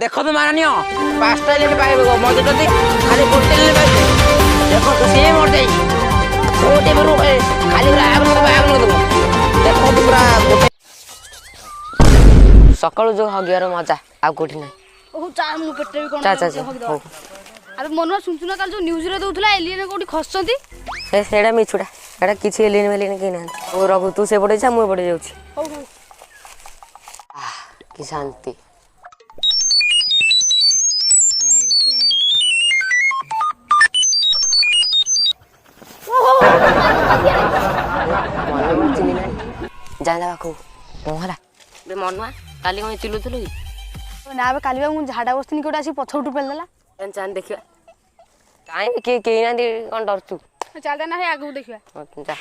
देख तो माननीय 5टा एलियन पाइबे मजे जदी खाली गोटे एलियन पाइबे देखो तो से मर जाई गोटे बरु खाली आग न दबो देखो तो पूरा गोटे सकाळु जो हगियार मजा आ कोठी नै ओ चा मु पेटे भी कोन चा अरे मनवा सुनचुना काल जो न्यूज रे दउथला एलियन कोठी खसचंती सेडा मिछुडा एडा किछि एलियन वेलियन के ना ओ रघु तू से पड़े जा मु पड़े जाउछि हो हो की शांति जाना बाकू मोहरा बे मनवा काली कोन चिलुथलु कि ना बे कालीबा मु झाडा बसथिनी कोटा आसी पछौटू पेल देला चान देखिबा काई के ना दे कोन डरचू चलता ना है आगु देखिबा जा